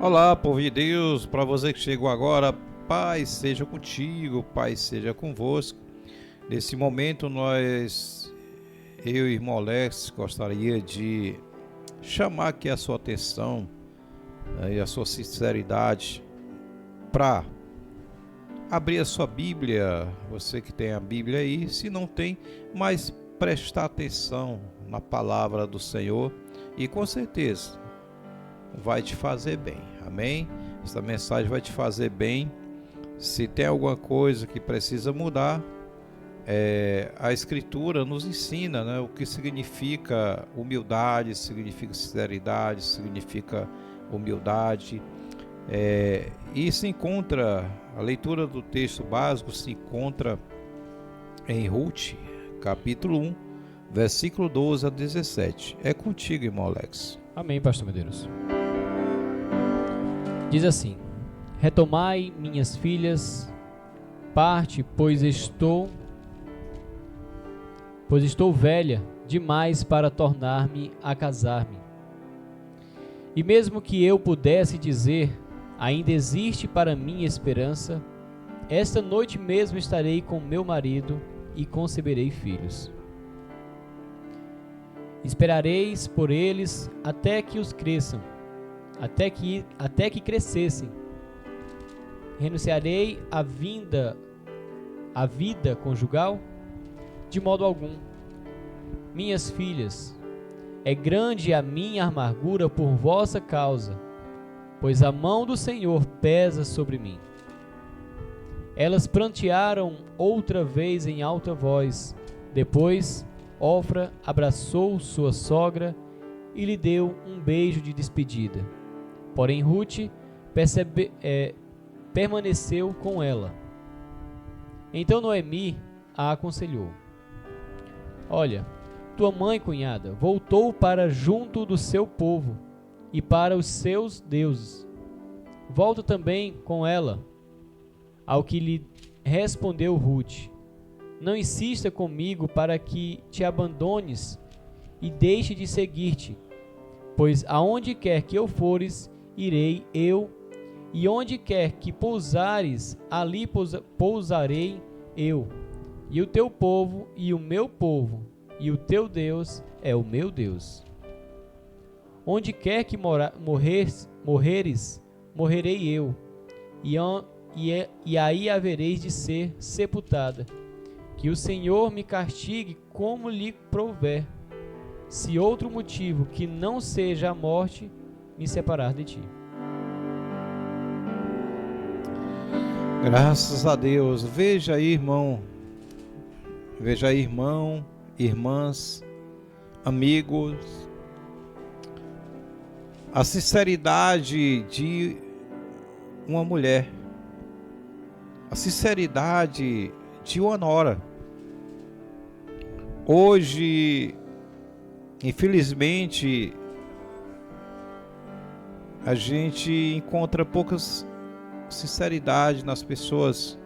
Olá, povo de Deus, para você que chegou agora, paz seja contigo, paz seja convosco. Nesse momento, eu e irmão Alex, gostaria de chamar aqui a sua atenção, e a sua sinceridade para abrir a sua Bíblia, você que tem a Bíblia aí, se não tem, mas prestar atenção na palavra do Senhor e com certeza vai te fazer bem, amém? Essa mensagem vai te fazer bem. Se tem alguma coisa que precisa mudar, a Escritura nos ensina, né, o que significa humildade, significa sinceridade, significa humildade. E se encontra, a leitura do texto básico se encontra em Ruth, capítulo 1, versículo 12 a 17. É contigo, irmão Alex. Amém, pastor Medeiros. Diz assim: retomai, minhas filhas, parte, pois estou velha demais para tornar-me a casar-me. E mesmo que eu pudesse dizer, ainda existe para mim esperança, esta noite mesmo estarei com meu marido e conceberei filhos. Esperareis por eles até que os cresçam, até que crescessem. Renunciarei à vida conjugal? De modo algum. Minhas filhas, é grande a minha amargura por vossa causa, pois a mão do Senhor pesa sobre mim. Elas prantearam outra vez em alta voz. Depois, Ofra abraçou sua sogra e lhe deu um beijo de despedida. Porém, Ruth permaneceu com ela. Então Noemi a aconselhou: olha, tua mãe, cunhada, voltou para junto do seu povo e para os seus deuses. Volta também com ela. Ao que lhe respondeu Ruth: não insista comigo para que te abandones e deixe de seguir-te, pois aonde quer que eu fores, irei eu, e onde quer que pousares, ali pousarei eu, e o teu povo e o meu povo, e o teu Deus é o meu Deus. Onde quer que morreres, morrerei eu, e aí havereis de ser sepultada. Que o Senhor me castigue como lhe prouver, se outro motivo que não seja a morte me separar de ti. Graças a Deus. Veja aí, irmão, irmãs, amigos, a sinceridade de uma mulher, a sinceridade de uma nora. Hoje, infelizmente, a gente encontra poucas sinceridade nas pessoas.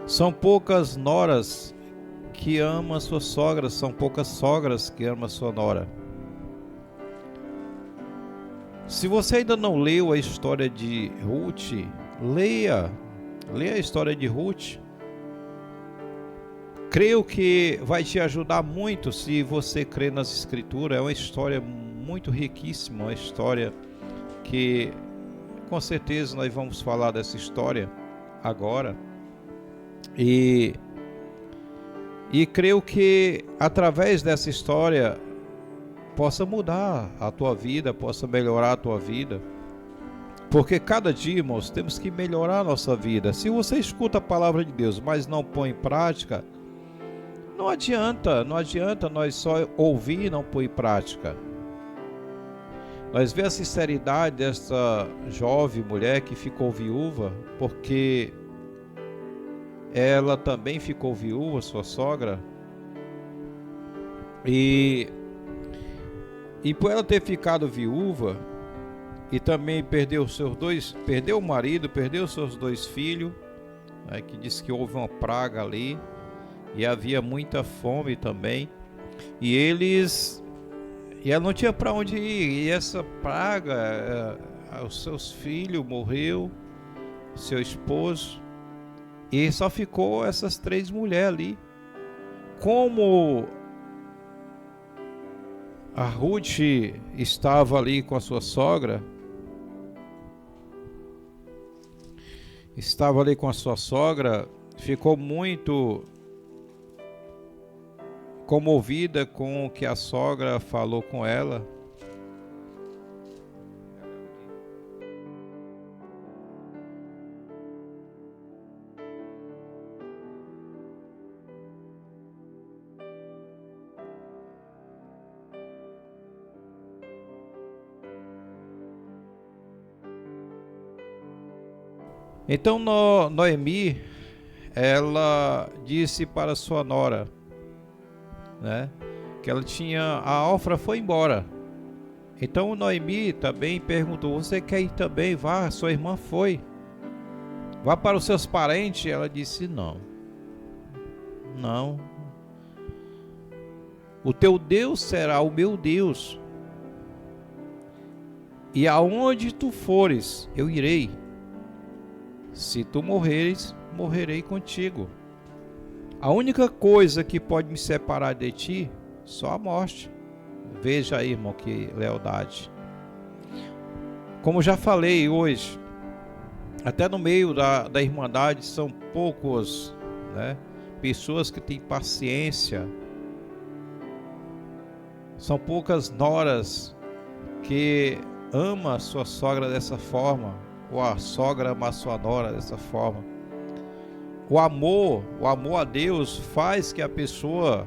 São poucas noras que amam a sua sogra, são poucas sogras que amam a sua nora. Se você ainda não leu a história de Ruth, leia a história de Ruth. Creio que vai te ajudar muito se você crer nas Escrituras. É uma história muito riquíssima, uma história que com certeza nós vamos falar dessa história agora. E creio que através dessa história possa mudar a tua vida, possa melhorar a tua vida. Porque cada dia, irmãos, temos que melhorar a nossa vida. Se você escuta a palavra de Deus, mas não põe em prática, não adianta nós só ouvir e não pôr em prática. Nós vemos a sinceridade dessa jovem mulher que ficou viúva, porque ela também ficou viúva, sua sogra, e por ela ter ficado viúva, e também perdeu o marido, perdeu seus 2 filhos, né, que diz que houve uma praga ali, e havia muita fome também, e eles E ela não tinha para onde ir. E essa praga, os seus filhos morreu, seu esposo, e só ficou essas 3 mulheres ali. Como a Ruth estava ali com a sua sogra, ficou muito comovida com o que a sogra falou com ela. Então Noemi, ela disse para sua nora, né, que ela tinha, a Orfa foi embora. Então Noemi também perguntou: você quer ir também? Vá, sua irmã foi. Vá para os seus parentes. Ela disse: não. O teu Deus será o meu Deus, e aonde tu fores, eu irei. Se tu morreres, morrerei contigo. A única coisa que pode me separar de ti, só a morte. Veja aí, irmão, que lealdade. Como já falei hoje, até no meio da Irmandade são poucos, né, pessoas que têm paciência. São poucas noras que amam a sua sogra dessa forma, ou a sogra ama a sua nora dessa forma. O amor a Deus faz que a pessoa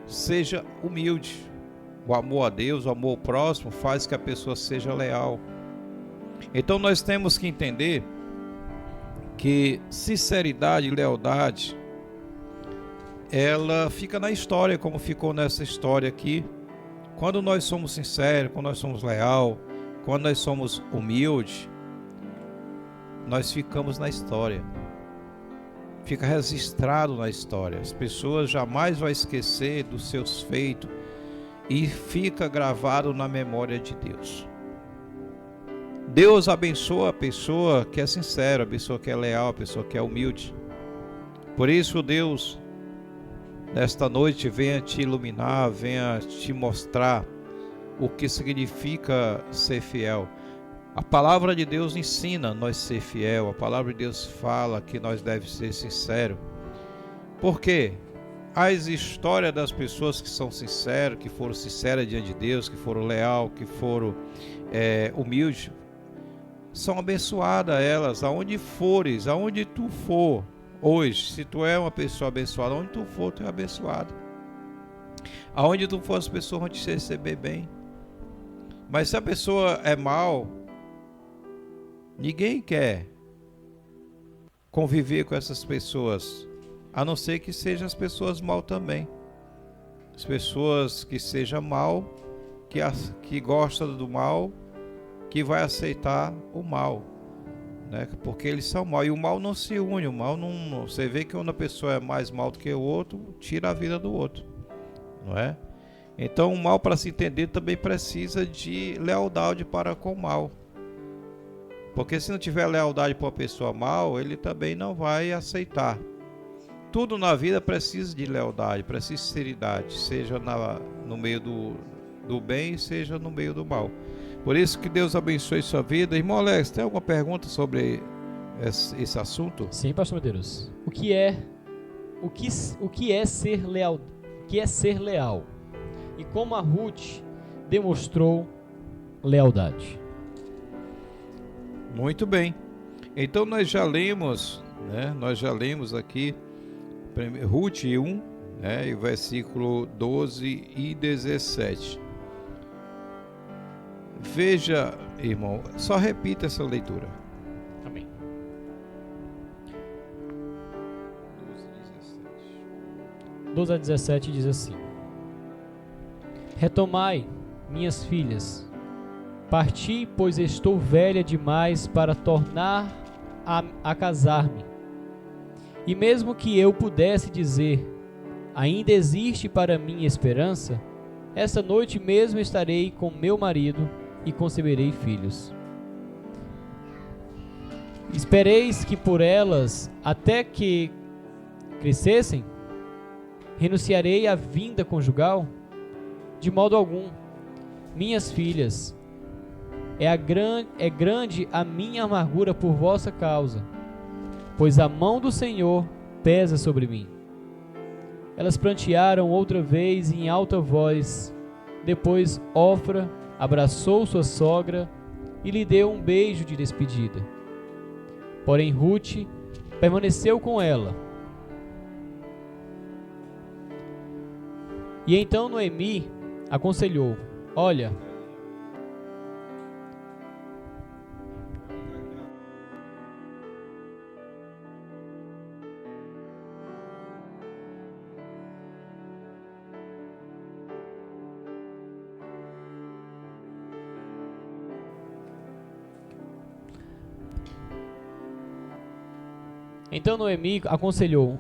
seja humilde. O amor a Deus, o amor ao próximo faz que a pessoa seja leal. Então nós temos que entender que sinceridade e lealdade, ela fica na história, como ficou nessa história aqui. Quando nós somos sinceros, quando nós somos leal, quando nós somos humildes, nós ficamos na história. Fica registrado na história. As pessoas jamais vão esquecer dos seus feitos e fica gravado na memória de Deus. Deus abençoa a pessoa que é sincera, a pessoa que é leal, a pessoa que é humilde. Por isso Deus, nesta noite, venha te iluminar, venha te mostrar o que significa ser fiel. A palavra de Deus ensina nós ser fiel. A palavra de Deus fala que nós devemos ser sinceros. Por quê? As histórias das pessoas que são sinceras, que foram sinceras diante de Deus, que foram leal, que foram humildes, são abençoadas elas. Aonde fores, aonde tu for hoje, se tu é uma pessoa abençoada, aonde tu for, tu é abençoado. Aonde tu for, as pessoas vão te receber bem. Mas se a pessoa é mal, ninguém quer conviver com essas pessoas, a não ser que sejam as pessoas mal também. As pessoas que sejam mal, que gostam do mal, que vai aceitar o mal, né? Porque eles são mal, e o mal não se une, o mal não. Você vê que uma pessoa é mais mal do que o outro, tira a vida do outro, não é? Então o mal, para se entender, também precisa de lealdade para com o mal. Porque se não tiver lealdade para uma pessoa mal, ele também não vai aceitar. Tudo na vida precisa de lealdade, precisa de sinceridade, seja no meio do bem, seja no meio do mal. Por isso que Deus abençoe sua vida. Irmão Alex, tem alguma pergunta sobre esse assunto? Sim, pastor Medeiros. O que é ser leal? O que é ser leal? E como a Ruth demonstrou lealdade? Muito bem. Então nós já lemos, né? Nós já lemos aqui Ruth 1, né? E o versículo 12 e 17. Veja, irmão, só repita essa leitura. Amém. 12 a 17 diz assim: Retomai, minhas filhas, parti, pois estou velha demais para tornar a casar-me. E mesmo que eu pudesse dizer, ainda existe para mim esperança, esta noite mesmo estarei com meu marido e conceberei filhos. Espereis que por elas, até que crescessem, renunciarei à vinda conjugal? De modo algum. Minhas filhas, é grande a minha amargura por vossa causa, pois a mão do Senhor pesa sobre mim. Elas prantearam outra vez em alta voz. Depois Ofra abraçou sua sogra e lhe deu um beijo de despedida. Porém Ruth permaneceu com ela. E então Noemi aconselhou: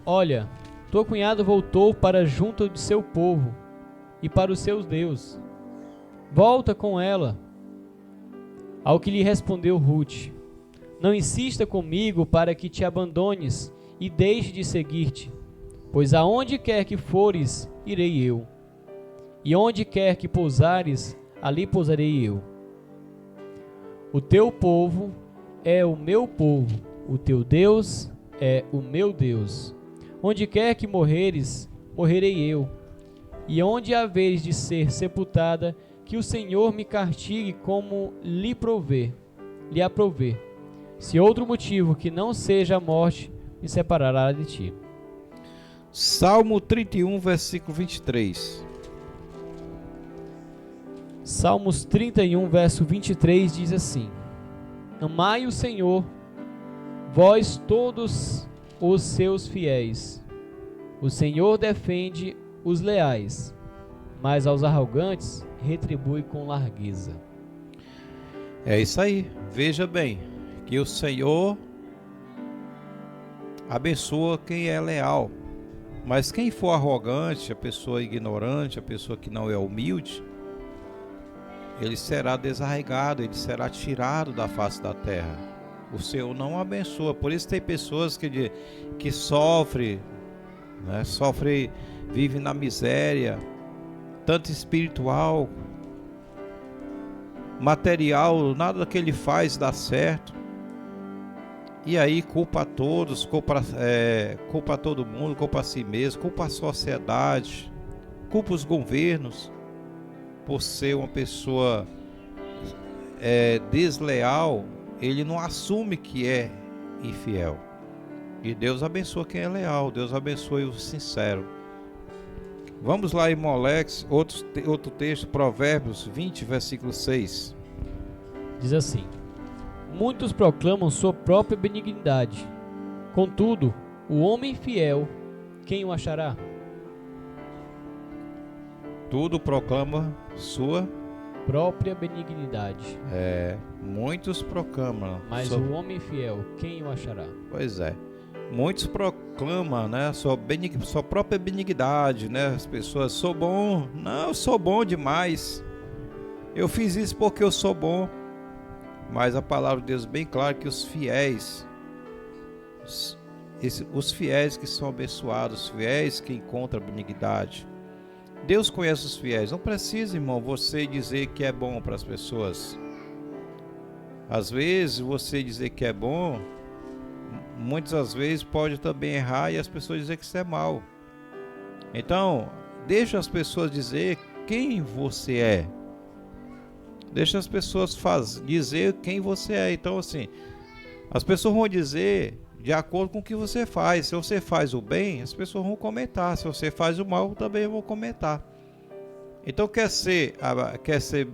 olha, tua cunhada voltou para junto de seu povo e para os seus deuses. Volta com ela. Ao que lhe respondeu Ruth: não insista comigo para que te abandones e deixe de seguir-te, pois aonde quer que fores, irei eu, e onde quer que pousares, ali pousarei eu. O teu povo é o meu povo, o teu Deus é o meu Deus. Onde quer que morreres, morrerei eu, e onde haveres de ser sepultada, que o Senhor me castigue como lhe aprover. Se outro motivo que não seja a morte me separará de ti. Salmo 31, versículo 23. Salmos 31, verso 23 diz assim: amai o Senhor, vós todos os seus fiéis. O Senhor defende os leais, mas aos arrogantes retribui com largueza. É isso aí. Veja bem, que o Senhor abençoa quem é leal, mas quem for arrogante, a pessoa ignorante, a pessoa que não é humilde, ele será desarraigado, ele será tirado da face da terra. O Senhor não abençoa. Por isso tem pessoas que sofrem, né? Vivem na miséria, tanto espiritual, material, nada que ele faz dá certo. E aí culpa a todos, culpa todo mundo, culpa a si mesmo, culpa a sociedade, culpa os governos por ser uma pessoa desleal. Ele não assume que é infiel. E Deus abençoa quem é leal, Deus abençoa o sincero. Vamos lá em Moleques, outro texto, Provérbios 20, versículo 6. Diz assim: muitos proclamam sua própria benignidade, contudo, o homem fiel, quem o achará? Tudo proclama sua própria benignidade. Muitos proclamam. Mas o homem fiel, quem o achará? Pois é. Muitos proclamam, né, sua própria benignidade, né? As pessoas, sou bom. Não, eu sou bom demais. Eu fiz isso porque eu sou bom. Mas a palavra de Deus é bem clara que os fiéis, os fiéis que são abençoados, os fiéis que encontram a benignidade. Deus conhece os fiéis. Não precisa, irmão, você dizer que é bom para as pessoas. Às vezes, você dizer que é bom, muitas vezes pode também errar e as pessoas dizer que isso é mal. Então, deixa as pessoas dizer quem você é. Deixa as pessoas dizer quem você é. Então, assim, as pessoas vão dizer de acordo com o que você faz. Se você faz o bem, as pessoas vão comentar. Se você faz o mal, também vão comentar. Então, quer ser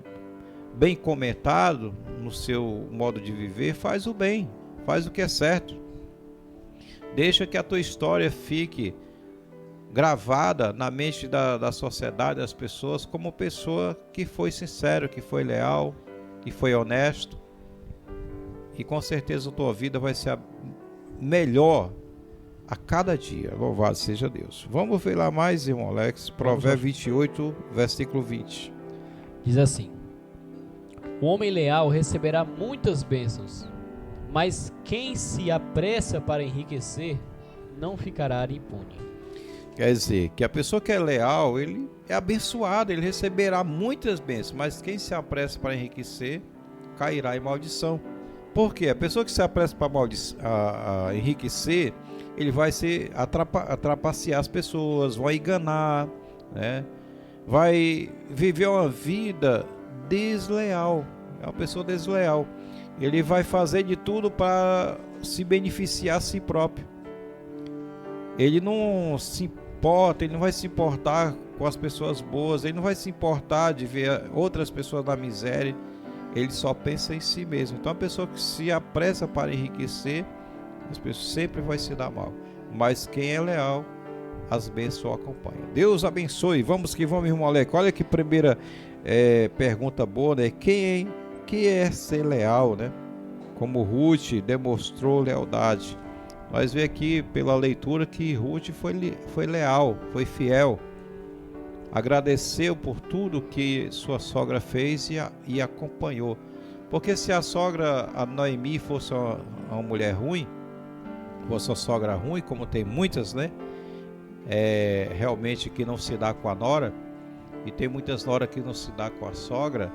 bem comentado no seu modo de viver, faz o bem, faz o que é certo. Deixa que a tua história fique gravada na mente da sociedade, das pessoas, como pessoa que foi sincero, que foi leal, que foi honesto. E com certeza a tua vida vai ser melhor a cada dia. Louvado seja Deus. Vamos ver lá mais, irmão Alex. Provérbios 28, versículo 20. Diz assim: o homem leal receberá muitas bênçãos, mas quem se apressa para enriquecer não ficará impune. Quer dizer, que a pessoa que é leal, ele é abençoado, ele receberá muitas bênçãos, mas quem se apressa para enriquecer, cairá em maldição. Por quê? A pessoa que se apressa para enriquecer, ele vai se atrapacear as pessoas, vai enganar, né? Vai viver uma vida desleal, é uma pessoa desleal. Ele vai fazer de tudo para se beneficiar a si próprio. Ele não se importa, ele não vai se importar com as pessoas boas, ele não vai se importar de ver outras pessoas na miséria, ele só pensa em si mesmo. Então a pessoa que se apressa para enriquecer, as pessoas sempre vai se dar mal. Mas quem é leal, as bênçãos o acompanham. Deus abençoe. Vamos que vamos, irmão Alex. Olha que primeira pergunta boa, né? Quem é ser leal, né? Como Ruth demonstrou lealdade. Nós vemos aqui pela leitura que Ruth foi leal, foi fiel. Agradeceu por tudo que sua sogra fez e acompanhou. Porque se a sogra, a Noemi, fosse uma mulher ruim, fosse uma sogra ruim, como tem muitas, né? Realmente que não se dá com a nora, e tem muitas noras que não se dá com a sogra.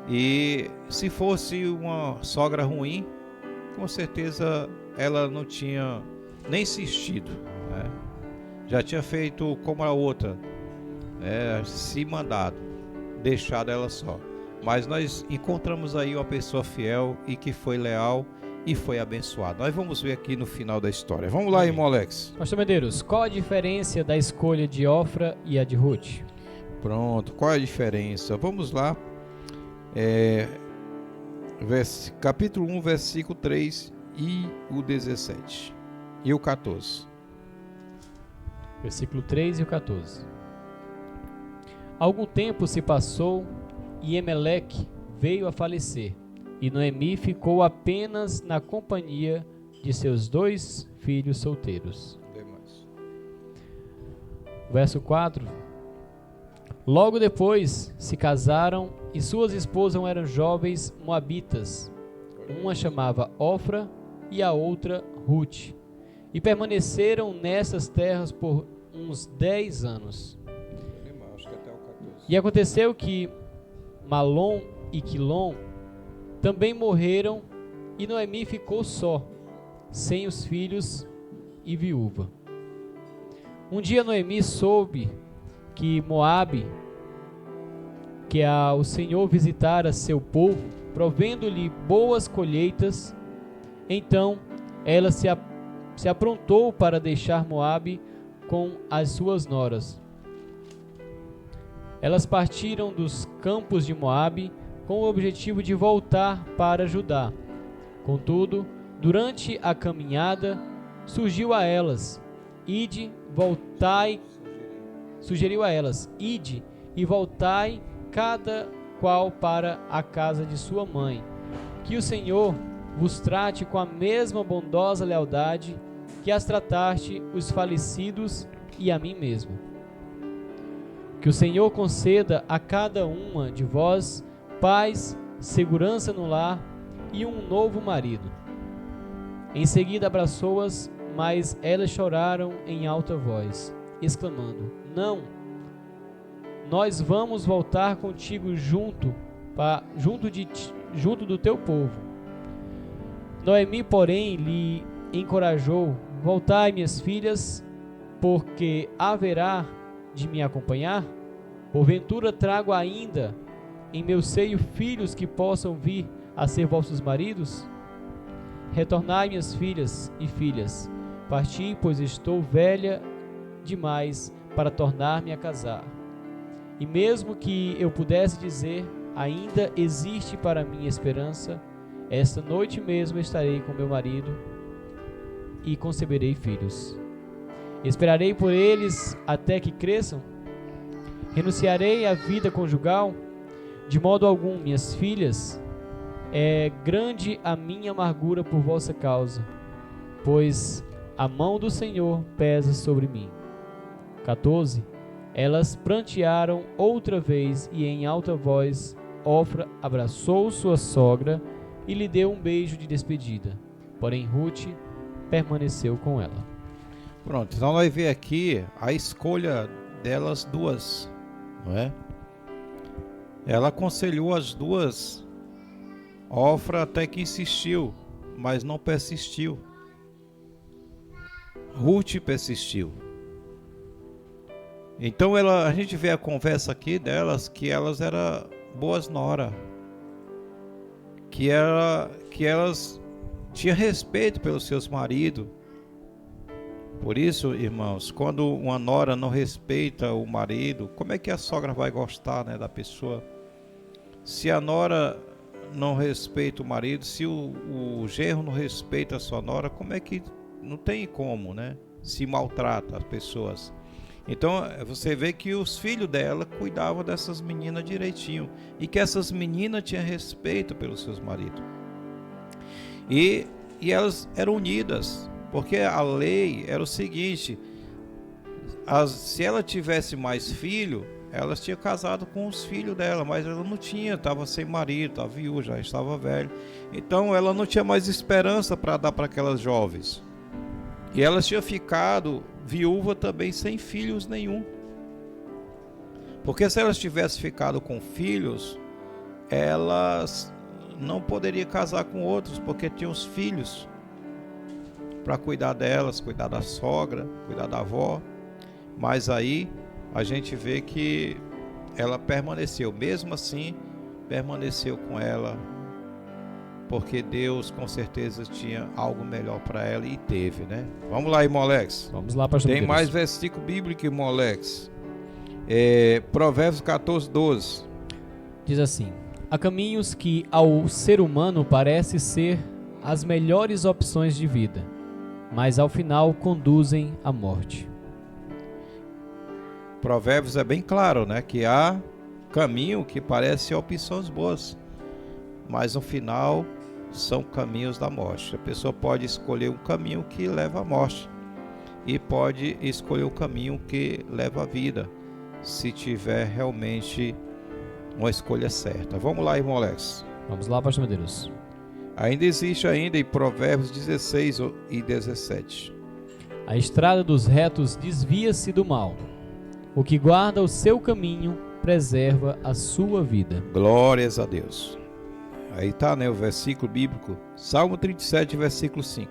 E se fosse uma sogra ruim, com certeza ela não tinha nem insistido, né? Já tinha feito como a outra, se mandado, deixado ela só. Mas nós encontramos aí uma pessoa fiel e que foi leal e foi abençoado. Nós vamos ver aqui no final da história. Vamos lá, irmão Alex. Pastor Medeiros, qual a diferença da escolha de Ofra e a de Ruth? Pronto, qual é a diferença? Vamos lá. Capítulo 1, versículo 3 e o 17 e o 14. Versículo 3 e o 14. Algum tempo se passou e Emeleque veio a falecer, e Noemi ficou apenas na companhia de seus 2 filhos solteiros. Verso 4. Logo depois se casaram e suas esposas eram jovens moabitas. Uma chamava Ofra e a outra Ruth. E permaneceram nessas terras por uns 10 anos. E aconteceu que Malom e Quilom também morreram, e Noemi ficou só, sem os filhos e viúva. Um dia Noemi soube que Moabe, que o Senhor visitara seu povo, provendo-lhe boas colheitas. Então ela se aprontou para deixar Moabe com as suas noras. Elas partiram dos campos de Moabe com o objetivo de voltar para Judá. Contudo, durante a caminhada, sugeriu a elas, ide e voltai cada qual para a casa de sua mãe. Que o Senhor vos trate com a mesma bondosa lealdade que as trataste os falecidos e a mim mesmo. Que o Senhor conceda a cada uma de vós paz, segurança no lar e um novo marido. Em seguida abraçou-as, mas elas choraram em alta voz, exclamando: Não, nós vamos voltar contigo junto do teu povo. Noemi, porém, lhe encorajou: Voltai, minhas filhas, porque haverá de me acompanhar? Porventura trago ainda em meu seio filhos que possam vir a ser vossos maridos? Retornai, minhas filhas e filhas, parti, pois estou velha demais para tornar-me a casar. E mesmo que eu pudesse dizer, ainda existe para mim esperança, esta noite mesmo estarei com meu marido e conceberei filhos. Esperarei por eles até que cresçam? Renunciarei à vida conjugal? De modo algum, minhas filhas, é grande a minha amargura por vossa causa, pois a mão do Senhor pesa sobre mim. 14. Elas prantearam outra vez e em alta voz Ofra abraçou sua sogra e lhe deu um beijo de despedida. Porém Ruth permaneceu com ela. Pronto, então nós vemos aqui a escolha delas duas, não é? Ela aconselhou as duas. Ofra até que insistiu, mas não persistiu. Ruth persistiu. Então a gente vê a conversa aqui delas, que elas eram boas nora, que elas tinham respeito pelos seus maridos. Por isso, irmãos, quando uma nora não respeita o marido, como é que a sogra vai gostar, né, da pessoa? Se a nora não respeita o marido, se o genro não respeita a sua nora, como é que não tem como, né? Se maltrata as pessoas. Então você vê que os filhos dela cuidavam dessas meninas direitinho e que essas meninas tinham respeito pelos seus maridos. E elas eram unidas, porque a lei era o seguinte: se ela tivesse mais filho, elas tinham casado com os filhos dela, mas ela não tinha, estava sem marido, estava viúva, já estava velha. Então ela não tinha mais esperança para dar para aquelas jovens. E elas tinham ficado viúva também sem filhos nenhum. Porque se elas tivessem ficado com filhos, elas não poderiam casar com outros, porque tinham os filhos para cuidar delas, cuidar da sogra, cuidar da avó. Mas aí a gente vê que ela permaneceu, mesmo assim permaneceu com ela, porque Deus com certeza tinha algo melhor para ela e teve, né? Vamos lá, irmão Alex. Vamos lá, pastor. Tem mais versículo bíblico, irmão Alex. Provérbios 14, 12. Diz assim: há caminhos que ao ser humano parece ser as melhores opções de vida, mas ao final conduzem à morte. Provérbios é bem claro, né? Que há caminho que parece opções boas, mas no final são caminhos da morte. A pessoa pode escolher um caminho que leva à morte e pode escolher um caminho que leva à vida, se tiver realmente uma escolha certa. Vamos lá, irmão Alex. Vamos lá, pastor Medeiros. Ainda existe em Provérbios 16 e 17. A estrada dos retos desvia-se do mal. O que guarda o seu caminho preserva a sua vida. Glórias a Deus. Aí está, né, o versículo bíblico, Salmo 37, versículo 5.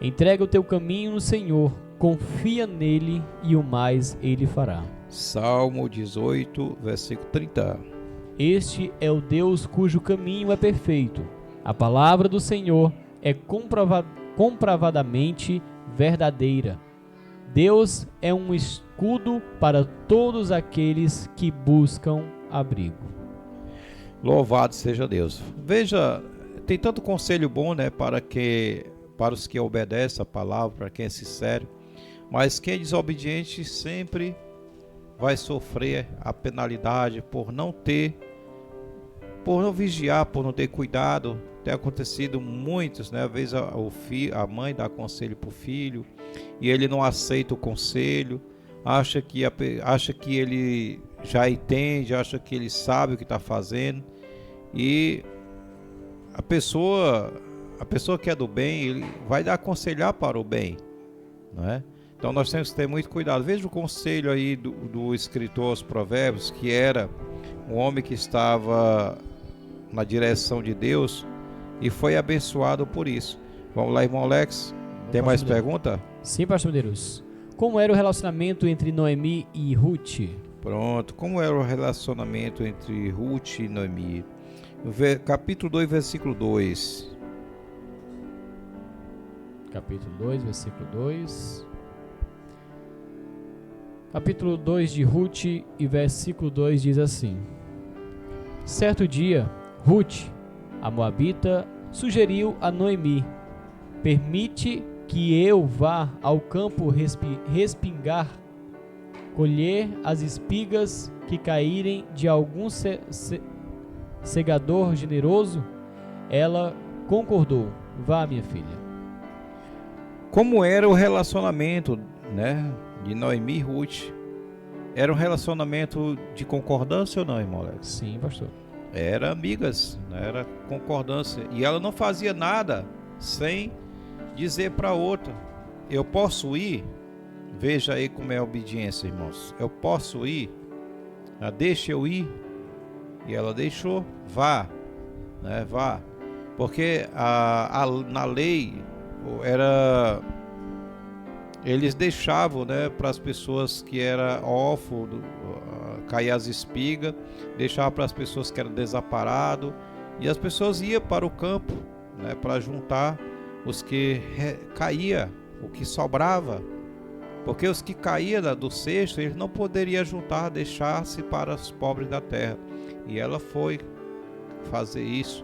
Entrega o teu caminho no Senhor, confia nele e o mais ele fará. Salmo 18, versículo 30. Este é o Deus cujo caminho é perfeito. A palavra do Senhor é comprovadamente verdadeira. Deus é um escudo para todos aqueles que buscam abrigo. Louvado seja Deus. Veja, tem tanto conselho bom, né, para os que obedecem a palavra, para quem é sincero, mas quem é desobediente sempre vai sofrer a penalidade por não vigiar, por não ter cuidado. Tem acontecido muitos, né? Às vezes a mãe dá conselho para o filho e ele não aceita o conselho, acha que ele já entende, acha que ele sabe o que está fazendo, e a pessoa que é do bem, ele vai dar aconselhar para o bem, não é? Então nós temos que ter muito cuidado. Veja o conselho aí do escritor aos Provérbios, que era um homem que estava na direção de Deus e foi abençoado por isso. Vamos lá, irmão Alex. Tem mais pergunta? Sim, pastor Medeiros. Como era o relacionamento entre Noemi e Ruth? Pronto. Como era o relacionamento entre Ruth e Noemi? Capítulo 2, versículo 2. Capítulo 2, versículo 2. Capítulo 2 de Ruth e versículo 2 diz assim: certo dia, Ruth, a moabita, sugeriu a Noemi: permite que eu vá ao campo respingar, colher as espigas que caírem de algum segador generoso? Ela concordou: vá, minha filha. como era o relacionamento, né, de Noemi e Ruth. Era um relacionamento de concordância ou não, irmão Alex? Sim, pastor. Era amigas, né? Era concordância. E ela não fazia nada sem dizer para outra: eu posso ir? Veja aí como é a obediência, irmãos. Eu posso ir? Deixa eu ir. E ela deixou. Vá, né? Vá. Porque na lei eles deixavam, né, para as pessoas que eram órfãos, cair as espigas, deixavam para as pessoas que eram desamparados, e as pessoas iam para o campo, né, para juntar os que caía, o que sobrava, porque os que caíam do cesto, eles não poderiam juntar, deixar-se para os pobres da terra. E ela foi fazer isso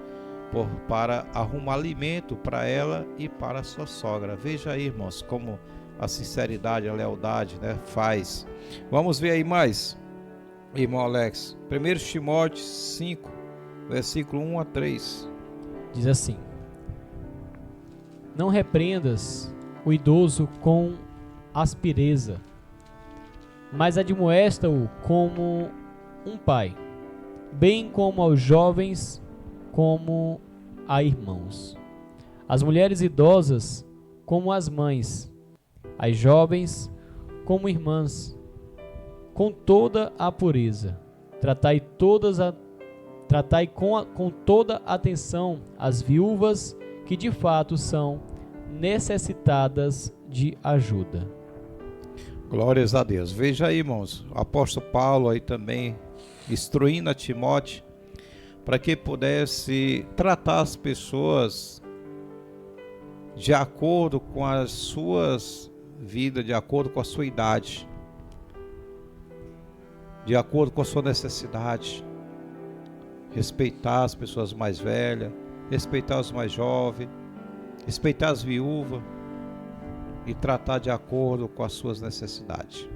para arrumar alimento para ela e para a sua sogra. Veja aí, irmãos, como a sinceridade, a lealdade, né, faz. Vamos ver aí mais, irmão Alex. 1 Timóteo 5, versículo 1 a 3. Diz assim: não repreendas o idoso com aspereza, mas admoesta-o como um pai, bem como aos jovens, como a irmãos. As mulheres idosas, como as mães, as jovens, como irmãs, com toda a pureza. Tratai com toda atenção as viúvas que de fato são necessitadas de ajuda. Glórias a Deus. Veja aí, irmãos, o apóstolo Paulo aí também instruindo a Timóteo para que pudesse tratar as pessoas de acordo com as suas vidas, de acordo com a sua idade, de acordo com a sua necessidade. Respeitar as pessoas mais velhas, respeitar os mais jovens, respeitar as viúvas e tratar de acordo com as suas necessidades.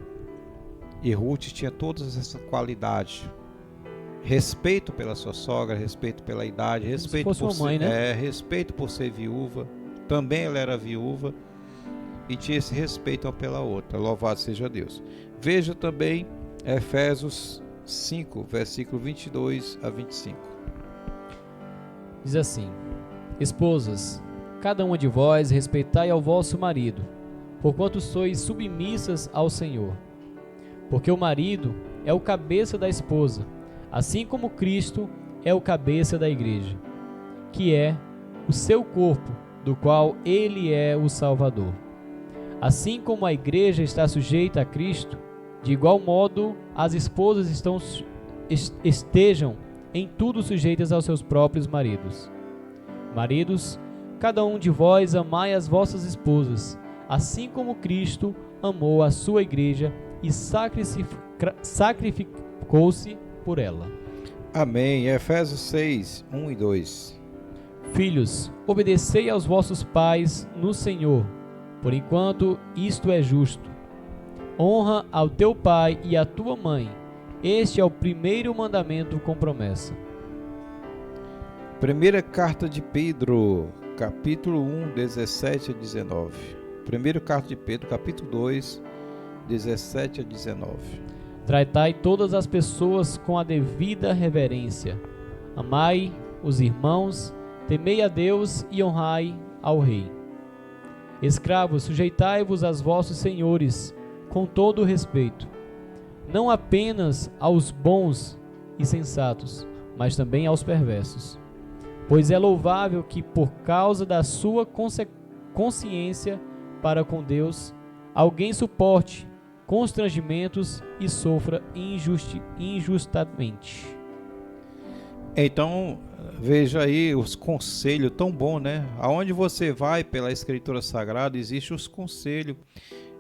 E Ruth tinha todas essas qualidades: respeito pela sua sogra, respeito pela idade, respeito por mãe, né? respeito por ser viúva. Também ela era viúva e tinha esse respeito uma pela outra. Louvado seja Deus. Veja também Efésios 5, versículo 22 a 25. Diz assim: esposas, cada uma de vós respeitai ao vosso marido, porquanto sois submissas ao Senhor. Porque o marido é o cabeça da esposa, assim como Cristo é o cabeça da igreja, que é o seu corpo, do qual ele é o Salvador. Assim como a igreja está sujeita a Cristo, de igual modo as esposas estejam em tudo sujeitas aos seus próprios maridos. Maridos, cada um de vós amai as vossas esposas, assim como Cristo amou a sua igreja e sacrificou-se por ela. Amém. Efésios 6, 1 e 2. Filhos, obedecei aos vossos pais no Senhor, por enquanto isto é justo. Honra ao teu pai e à tua mãe. Este é o primeiro mandamento com promessa. Primeira carta de Pedro, capítulo 1, 17 a 19. Primeira carta de Pedro, capítulo 2, 17 a 19. Tratai todas as pessoas com a devida reverência. Amai os irmãos, temei a Deus e honrai ao rei. Escravos, sujeitai-vos aos vossos senhores com todo o respeito, não apenas aos bons e sensatos, mas também aos perversos. Pois é louvável que, por causa da sua consciência para com Deus, alguém suporte constrangimentos e sofra injustamente. Então, veja aí os conselhos tão bom, né? Aonde você vai pela Escritura Sagrada, existe os conselhos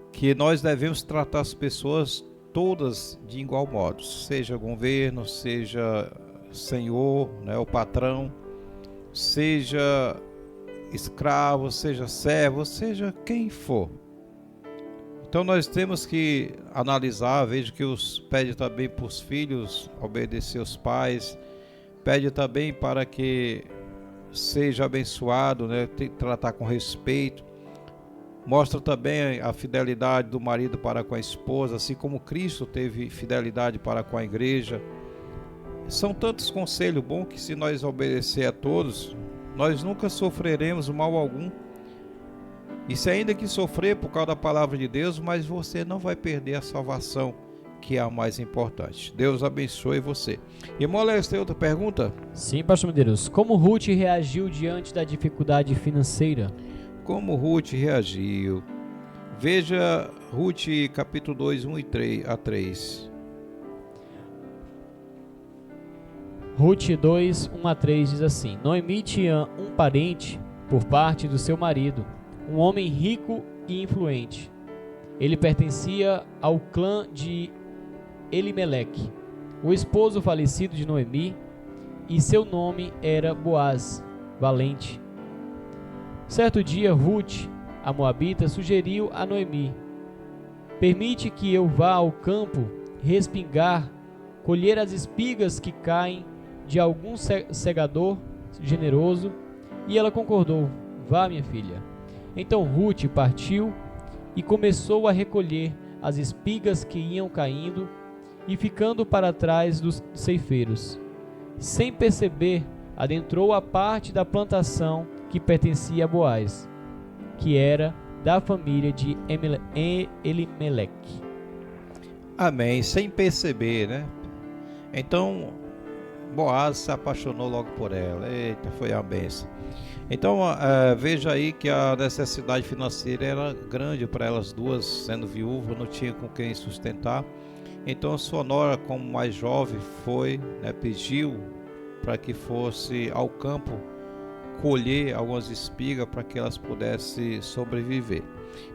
que nós devemos tratar as pessoas todas de igual modo, seja governo, seja senhor, né, o patrão, seja escravo, seja servo, seja quem for. Então nós temos que analisar, veja que pede também para os filhos obedecer os pais, pede também para que seja abençoado, né, tem que tratar com respeito. Mostra também a fidelidade do marido para com a esposa, assim como Cristo teve fidelidade para com a igreja. São tantos conselhos bons que, se nós obedecer a todos, nós nunca sofreremos mal algum. E se ainda que sofrer por causa da palavra de Deus, mas você não vai perder a salvação, que é a mais importante. Deus abençoe você. Irmão Alex, tem outra pergunta? Sim, pastor Medeiros. Como Ruth reagiu diante da dificuldade financeira? Como Ruth reagiu? Veja Ruth capítulo 2, 1 a 3. Ruth 2, 1 a 3 diz assim: Noemi tinha um parente por parte do seu marido, um homem rico e influente. Ele pertencia ao clã de Elimeleque, o esposo falecido de Noemi, e seu nome era Boaz, valente. Certo dia, Ruth, a moabita, sugeriu a Noemi: permite que eu vá ao campo respingar, colher as espigas que caem de algum segador generoso. E ela concordou: vá, minha filha. Então Ruth partiu e começou a recolher as espigas que iam caindo e ficando para trás dos ceifeiros. Sem perceber, adentrou a parte da plantação que pertencia a Boaz, que era da família de Elimeleque. Amém. Sem perceber, né? Então Boaz se apaixonou logo por ela. Eita, foi a bênção. Então veja aí que a necessidade financeira era grande para elas duas, sendo viúvas, não tinha com quem sustentar. Então sua nora, como mais jovem, foi, né, pediu para que fosse ao campo colher algumas espigas para que elas pudessem sobreviver.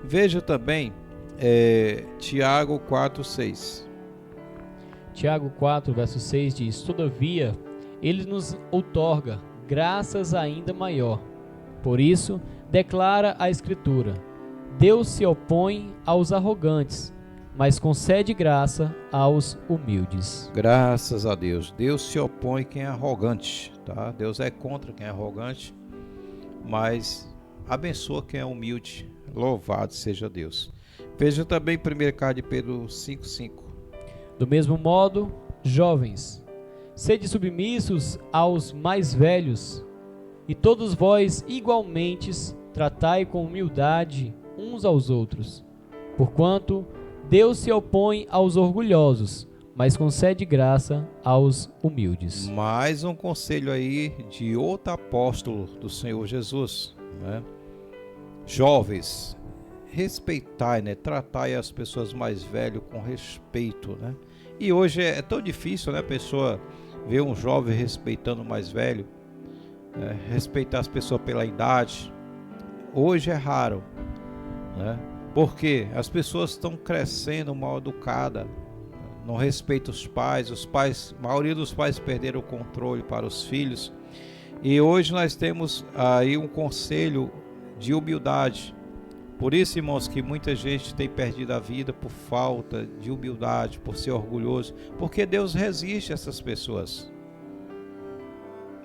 Veja também Tiago 4:6. Tiago 4, verso 6 diz: todavia, ele nos outorga graças ainda maior. Por isso, declara a Escritura: Deus se opõe aos arrogantes, mas concede graça aos humildes. Graças a Deus. Deus se opõe quem é arrogante, tá? Deus é contra quem é arrogante, mas abençoa quem é humilde. Louvado seja Deus. Veja também 1 carta de Pedro 5:5. Do mesmo modo, jovens, sede submissos aos mais velhos, e todos vós igualmente tratai com humildade uns aos outros, porquanto Deus se opõe aos orgulhosos, mas concede graça aos humildes. Mais um conselho aí de outro apóstolo do Senhor Jesus, né? Jovens, respeitai, né? Tratai as pessoas mais velhas com respeito, né? E hoje é tão difícil, né? A pessoa ver um jovem respeitando o mais velho, né? Respeitar as pessoas pela idade. Hoje é raro, né? Porque as pessoas estão crescendo mal educadas, não respeitam os pais, a maioria dos pais perderam o controle para os filhos. E hoje nós temos aí um conselho de humildade. Por isso, irmãos, que muita gente tem perdido a vida por falta de humildade, por ser orgulhoso, porque Deus resiste a essas pessoas.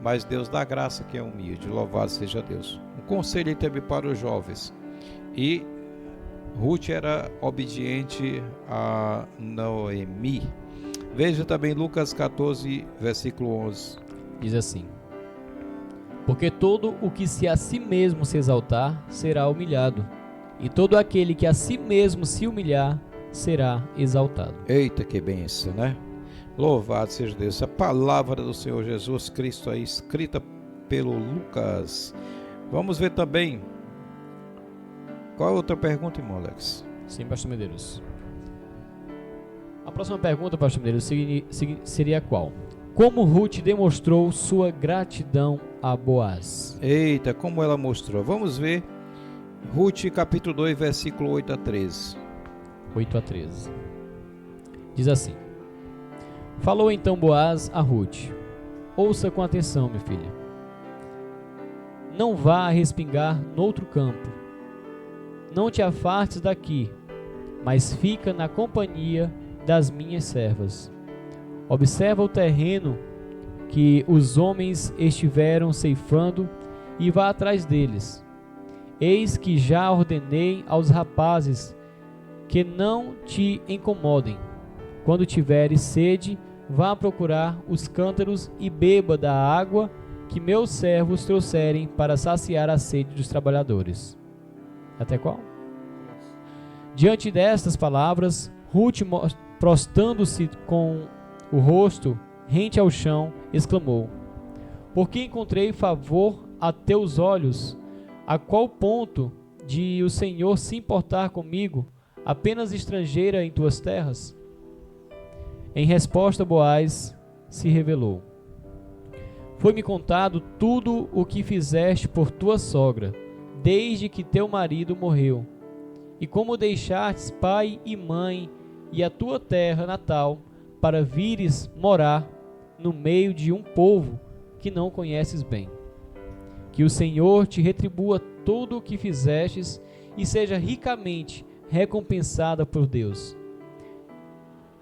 Mas Deus dá graça a quem é humilde, louvado seja Deus. Um conselho aí também para os jovens. E Ruth era obediente a Noemi. Veja também Lucas 14, versículo 11. Diz assim: porque todo o que se a si mesmo se exaltar será humilhado, e todo aquele que a si mesmo se humilhar será exaltado. Eita, que bênção, né? Louvado seja Deus. A palavra do Senhor Jesus Cristo aí, escrita pelo Lucas. Vamos ver também. Qual é a outra pergunta, irmão Alex? Sim, pastor Medeiros. A próxima pergunta, pastor Medeiros, seria qual? Como Ruth demonstrou sua gratidão a Boaz? Eita, como ela mostrou. Vamos ver Ruth capítulo 2, versículo 8 a 13. 8 a 13. Diz assim: falou então Boaz a Ruth: ouça com atenção, minha filha. Não vá a respingar noutro campo. Não te afastes daqui, mas fica na companhia das minhas servas. Observa o terreno que os homens estiveram ceifando e vá atrás deles. Eis que já ordenei aos rapazes que não te incomodem. Quando tiveres sede, vá procurar os cântaros e beba da água que meus servos trouxerem para saciar a sede dos trabalhadores. Até qual? Diante destas palavras, Ruth, prostrando-se com o rosto rente ao chão, exclamou: porque encontrei favor a teus olhos, a qual ponto de o Senhor se importar comigo, apenas estrangeira em tuas terras? Em resposta, Boaz se revelou: foi-me contado tudo o que fizeste por tua sogra, desde que teu marido morreu, e como deixastes pai e mãe e a tua terra natal, para vires morar no meio de um povo que não conheces bem. Que o Senhor te retribua tudo o que fizestes e seja ricamente recompensada por Deus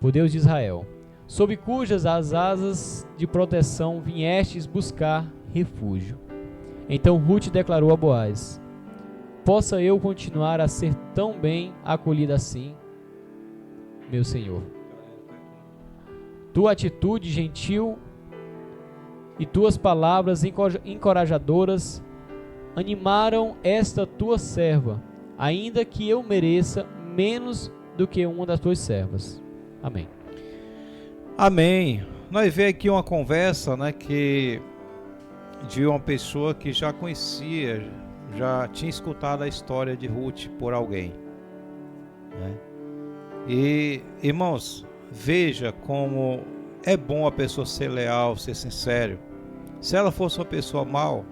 de Israel, sob cujas as asas de proteção viestes buscar refúgio. Então Ruth declarou a Boaz: possa eu continuar a ser tão bem acolhida assim, meu senhor? Tua atitude gentil e tuas palavras encorajadoras animaram esta tua serva, ainda que eu mereça menos do que uma das tuas servas. Amém. Amém. Nós vemos aqui uma conversa, de uma pessoa que já conhecia, já tinha escutado a história de Ruth por alguém, né? E, irmãos, veja como é bom a pessoa ser leal, ser sincero. Se ela fosse uma pessoa mal,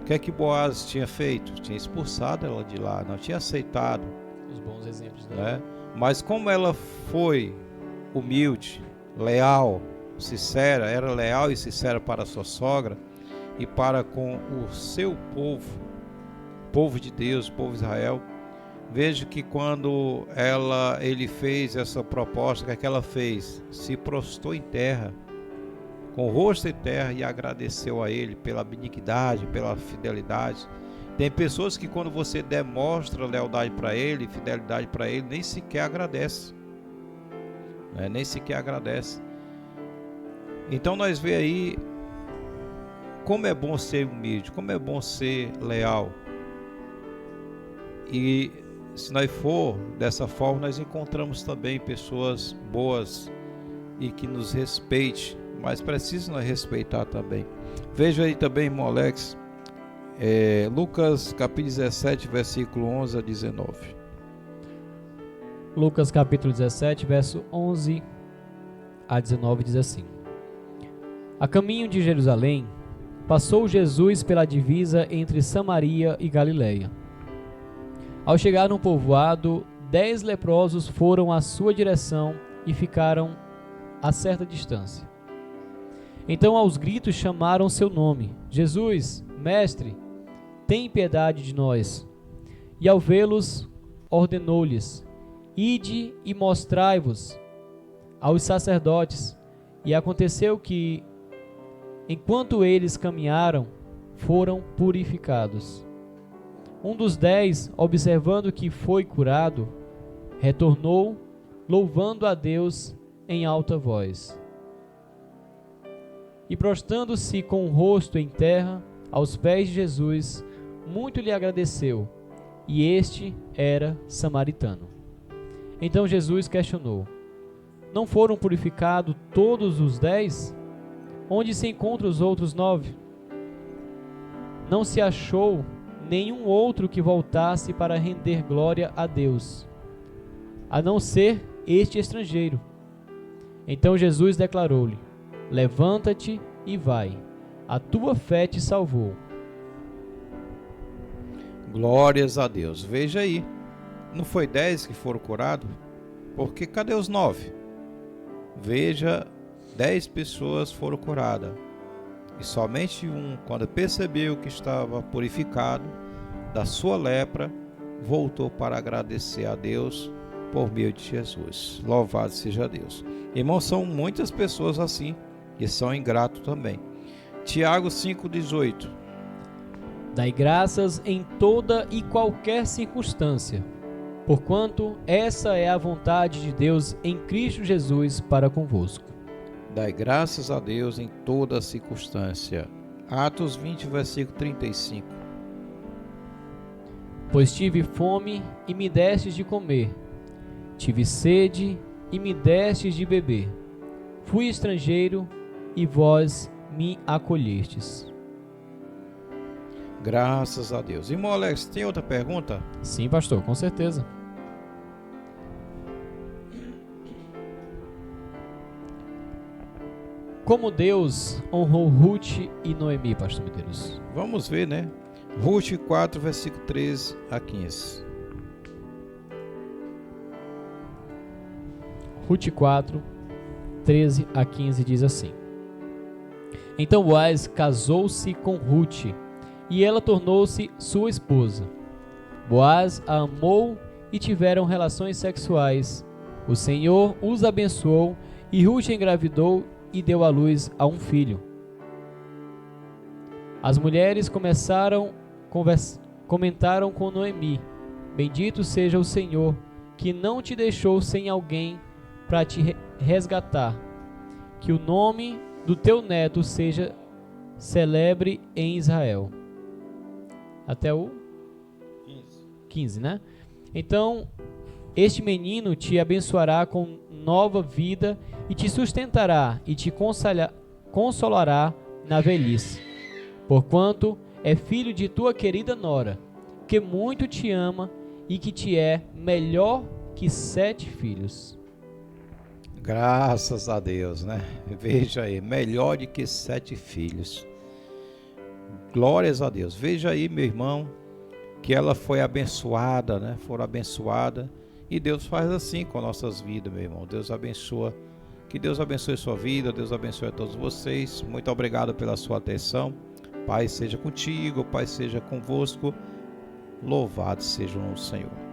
o que é que Boaz tinha feito? Tinha expulsado ela de lá, não tinha aceitado. Os bons exemplos dela. Né? Mas como ela foi humilde, leal, sincera, era leal e sincera para a sua sogra e para com o seu povo, povo de Deus, povo de Israel, veja que quando ele fez essa proposta, o que ela fez? Se prostrou em terra, com o rosto em terra, e agradeceu a ele pela benignidade, pela fidelidade. Tem pessoas que quando você demonstra lealdade para ele, fidelidade para ele, nem sequer agradece, né? Nem sequer agradece. Então nós vemos aí como é bom ser humilde, como é bom ser leal. E se nós for dessa forma, nós encontramos também pessoas boas e que nos respeite, mas precisa nós respeitar também. Veja aí também, irmão Alex, Lucas capítulo 17, versículo 11 a 19. Lucas capítulo 17, verso 11 a 19 diz assim: a caminho de Jerusalém, passou Jesus pela divisa entre Samaria e Galileia. Ao chegar num povoado, 10 leprosos foram à sua direção e ficaram a certa distância. Então aos gritos chamaram seu nome: Jesus, mestre, tem piedade de nós. E ao vê-los, ordenou-lhes: ide e mostrai-vos aos sacerdotes. E aconteceu que, enquanto eles caminharam, foram purificados. Um dos 10, observando que foi curado, retornou, louvando a Deus em alta voz. E prostrando-se com o rosto em terra, aos pés de Jesus, muito lhe agradeceu, e este era samaritano. Então Jesus questionou: não foram purificados todos os 10? Onde se encontram os outros 9? Não se achou nenhum outro que voltasse para render glória a Deus, a não ser este estrangeiro. Então Jesus declarou-lhe: levanta-te e vai, a tua fé te salvou. Glórias a Deus. Veja aí, não foi 10 que foram curados? Porque cadê os 9? Veja, 10 pessoas foram curadas, e somente um, quando percebeu que estava purificado da sua lepra, voltou para agradecer a Deus por meio de Jesus. Louvado seja Deus. Irmãos, são muitas pessoas assim que são ingratos também. Tiago 5,18. Dai graças em toda e qualquer circunstância, porquanto essa é a vontade de Deus em Cristo Jesus para convosco. Dai graças a Deus em toda circunstância. Atos 20, versículo 35. Pois tive fome e me destes de comer, tive sede e me destes de beber, fui estrangeiro e vós me acolhestes. Graças a Deus. Irmão Alex, tem outra pergunta? Sim, pastor, com certeza. Como Deus honrou Ruth e Noemi, pastor Medeiros? Vamos ver, né? Ruth 4, versículo 13 a 15. Ruth 4, 13 a 15 diz assim: Então Boaz casou-se com Ruth, e ela tornou-se sua esposa. Boaz a amou e tiveram relações sexuais. O Senhor os abençoou, e Ruth engravidou e deu à luz a um filho. As mulheres comentaram com Noemi: Bendito seja o Senhor, que não te deixou sem alguém para te resgatar. Que o nome do teu neto seja celebre em Israel. Até o 15, né? Então, este menino te abençoará com nova vida e te sustentará e te consolará na velhice, porquanto é filho de tua querida nora, que muito te ama e que te é melhor que 7 filhos. Graças a Deus, né? Veja aí, melhor do que 7 filhos. Glórias a Deus. Veja aí, meu irmão, que ela foi abençoada, né? Foram abençoada. E Deus faz assim com nossas vidas, meu irmão. Deus abençoa. Que Deus abençoe sua vida. Deus abençoe a todos vocês. Muito obrigado pela sua atenção. Pai seja contigo, Pai seja convosco. Louvado seja o Senhor.